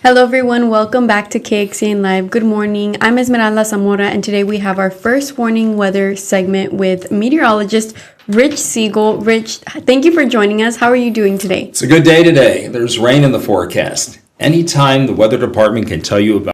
Hello everyone, welcome back to KXAN Live. Good morning, I'm Esmeralda Zamora and today we have our first warning weather segment with meteorologist Rich Siegel. Rich, thank you for joining us. How are you doing today? It's a good day today. There's rain in the forecast. Anytime the weather department can tell you about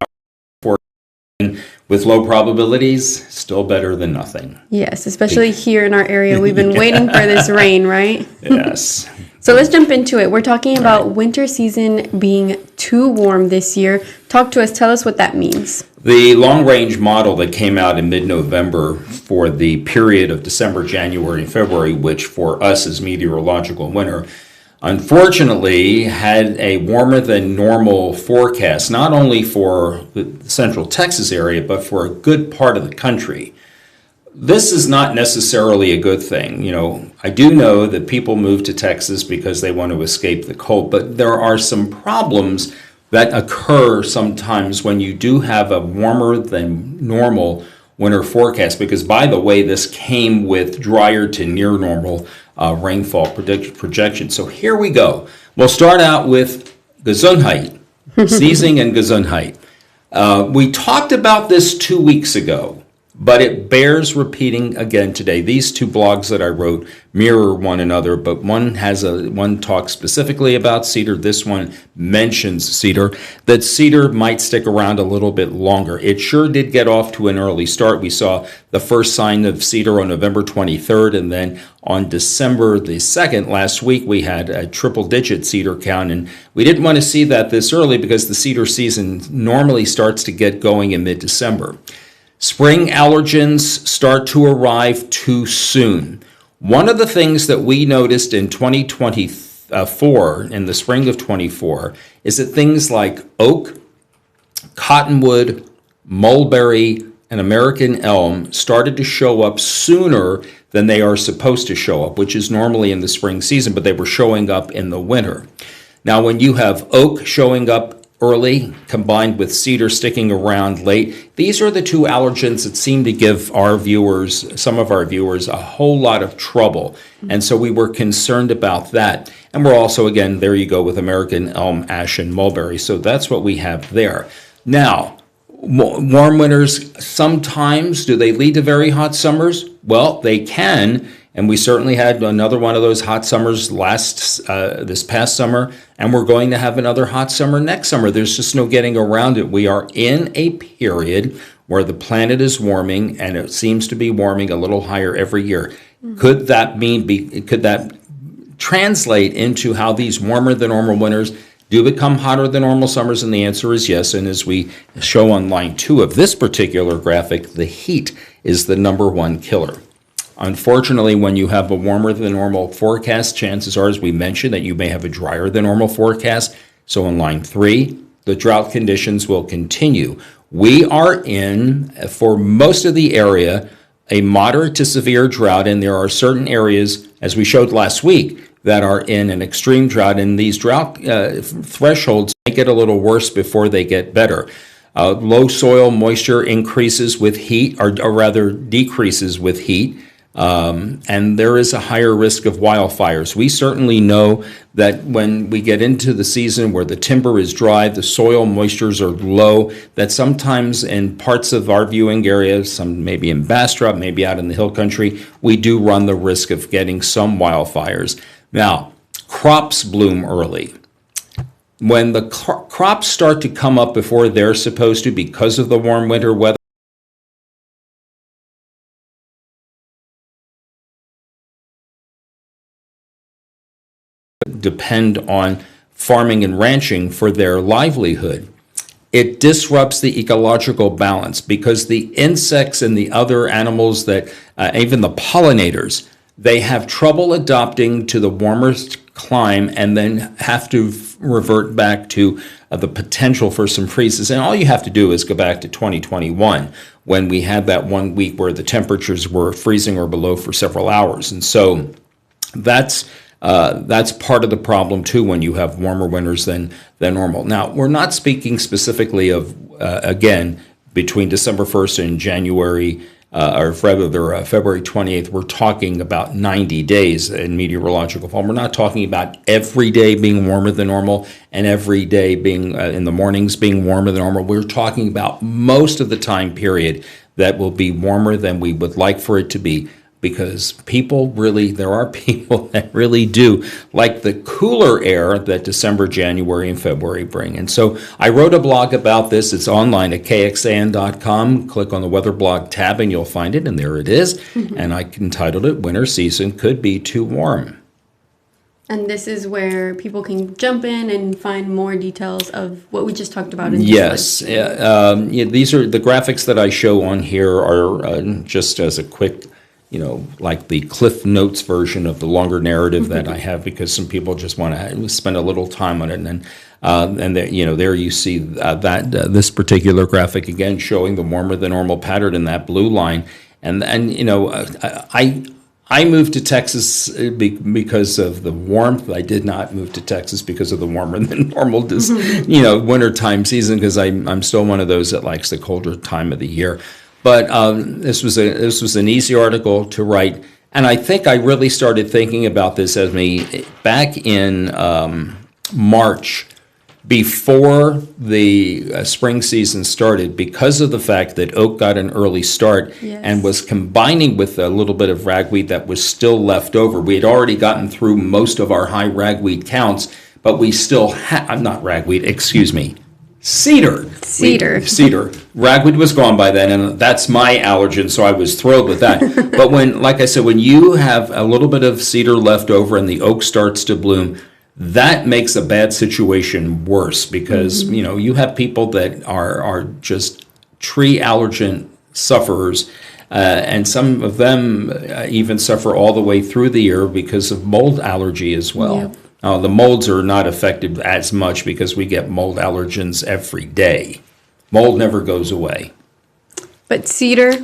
forecast with low probabilities, still better than nothing. Yes, especially here in our area. We've been waiting for this rain, right? Yes. So let's jump into it. We're talking about winter season being too warm this year. Talk to us. Tell us what that means. The long-range model that came out in mid-November for the period of December, January, and February, which for us is meteorological winter, unfortunately had a warmer than normal forecast, not only for the central Texas area, but for a good part of the country. This is not necessarily a good thing. You know, I do know that people move to Texas because they want to escape the cold, but there are some problems that occur sometimes when you do have a warmer than normal winter forecast, because by the way, this came with drier to near normal rainfall projection. So here we go. We'll start out with Gesundheit, sneezing and Gesundheit. We talked about this 2 weeks ago, but it bears repeating again today. These two blogs that I wrote mirror one another, but one talks specifically about cedar. This one mentions cedar, that cedar might stick around a little bit longer. It sure did get off to an early start. We saw the first sign of cedar on November 23rd, and then on December the 2nd, last week, we had a triple-digit cedar count, and we didn't want to see that this early because the cedar season normally starts to get going in mid-December. Spring allergens start to arrive too soon. One of the things that we noticed in 2024, in the spring of 24, is that things like oak, cottonwood, mulberry, and American elm started to show up sooner than they are supposed to show up, which is normally in the spring season, but they were showing up in the winter. Now, when you have oak showing up early, combined with cedar sticking around late, these are the two allergens that seem to give our viewers, some of our viewers, a whole lot of trouble. And so we were concerned about that. And we're also, again, there you go with American elm, ash, and mulberry. So that's what we have there. Now, warm winters, sometimes, do they lead to very hot summers? Well, they can. And we certainly had another one of those hot summers this past summer, and we're going to have another hot summer next summer. There's just no getting around it. We are in a period where the planet is warming, and it seems to be warming a little higher every year. Could that translate into how these warmer than normal winters do become hotter than normal summers? And the answer is yes. And as we show on line 2 of this particular graphic, the heat is the number one killer. Unfortunately, when you have a warmer than normal forecast, chances are, as we mentioned, that you may have a drier than normal forecast. So in line 3, the drought conditions will continue. We are in, for most of the area, a moderate to severe drought, and there are certain areas, as we showed last week, that are in an extreme drought, and these drought thresholds make it a little worse before they get better. Low soil moisture increases with heat, or rather decreases with heat. And there is a higher risk of wildfires. We certainly know that when we get into the season where the timber is dry, the soil moistures are low, that sometimes in parts of our viewing area, some maybe in Bastrop, maybe out in the hill country, we do run the risk of getting some wildfires. Now, crops bloom early. When the crops start to come up before they're supposed to because of the warm winter weather, depend on farming and ranching for their livelihood. It disrupts the ecological balance because the insects and the other animals that, even the pollinators, they have trouble adapting to the warmer climate and then have to revert back to the potential for some freezes. And all you have to do is go back to 2021 when we had that 1 week where the temperatures were freezing or below for several hours. And so that's part of the problem too when you have warmer winters than normal. Now, we're not speaking specifically of, again, between December 1st and January or rather February 28th, we're talking about 90 days in meteorological form. We're not talking about every day being warmer than normal and every day being in the mornings being warmer than normal. We're talking about most of the time period that will be warmer than we would like for it to be, because there are people that really do like the cooler air that December, January, and February bring. And so I wrote a blog about this. It's online at kxan.com. Click on the weather blog tab and you'll find it, and there it is. Mm-hmm. And I entitled it, Winter Season Could Be Too Warm. And this is where people can jump in and find more details of what we just talked about. Yes. These are the graphics that I show on here are just as a quick, like the Cliff Notes version of the longer narrative that I have, because some people just want to spend a little time on it. And there you see this particular graphic again showing the warmer than normal pattern in that blue line. I moved to Texas because of the warmth. I did not move to Texas because of the warmer than normal, wintertime season, because I'm still one of those that likes the colder time of the year. But this was an easy article to write, and I think I really started thinking about this back in March, before the spring season started, because of the fact that oak got an early start. Yes. And was combining with a little bit of ragweed that was still left over. We had already gotten through most of our high ragweed counts, but we still not ragweed, excuse me, cedar. Cedar. Ragweed was gone by then, and that's my allergen, so I was thrilled with that. But like I said, when you have a little bit of cedar left over and the oak starts to bloom, that makes a bad situation worse, because you have people that are just tree allergen sufferers, and some of them even suffer all the way through the year because of mold allergy as well. Yep. The molds are not affected as much because we get mold allergens every day. Mold never goes away. But cedar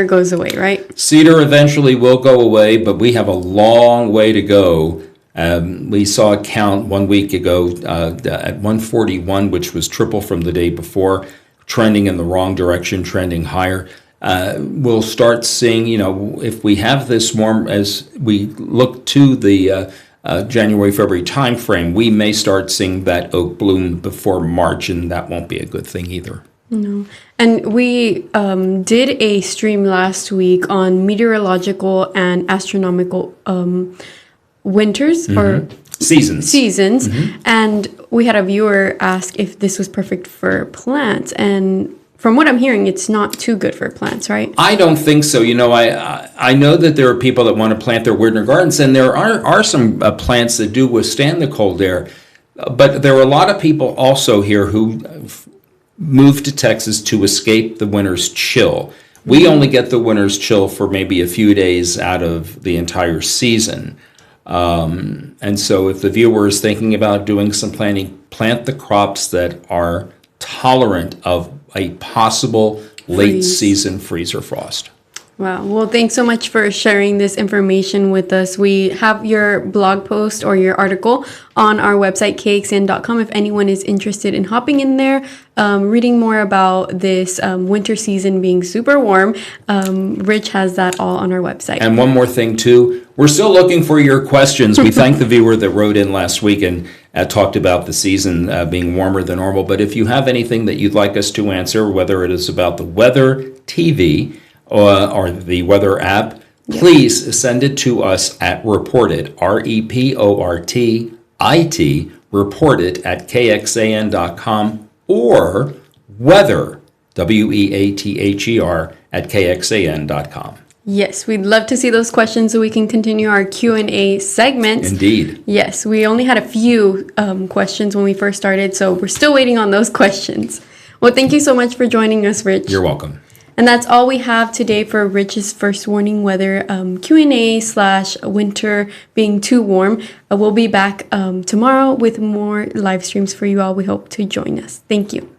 goes away, right? Cedar eventually will go away, but we have a long way to go. We saw a count 1 week ago at 141, which was triple from the day before, trending in the wrong direction, trending higher. We'll start seeing, if we have this warm, as we look to the January, February timeframe, we may start seeing that oak bloom before March, and that won't be a good thing either. No. And we did a stream last week on meteorological and astronomical winters or seasons. Mm-hmm. And we had a viewer ask if this was perfect for plants, and from what I'm hearing, it's not too good for plants, right? I don't think so. I know that there are people that want to plant their winter gardens, and there are some plants that do withstand the cold air. But there are a lot of people also here who moved to Texas to escape the winter's chill. We only get the winter's chill for maybe a few days out of the entire season. And so if the viewer is thinking about doing some planting, plant the crops that are tolerant of a possible late season freeze or frost. Wow. Well, thanks so much for sharing this information with us. We have your blog post or your article on our website, kxn.com, if anyone is interested in hopping in there, reading more about this winter season being super warm. Rich has that all on our website. And one more thing, too. We're still looking for your questions. We thank the viewer that wrote in last week and talked about the season being warmer than normal. But if you have anything that you'd like us to answer, whether it is about the weather TV or the weather app, please send it to us at reportit, REPORTIT, reportit at kxan.com, or weather, WEATHER, at kxan.com. Yes, we'd love to see those questions so we can continue our Q&A segments. Indeed. Yes, we only had a few questions when we first started, so we're still waiting on those questions. Well, thank you so much for joining us, Rich. You're welcome. And that's all we have today for Rich's first warning weather Q&A/winter being too warm. We'll be back tomorrow with more live streams for you all. We hope to join us. Thank you.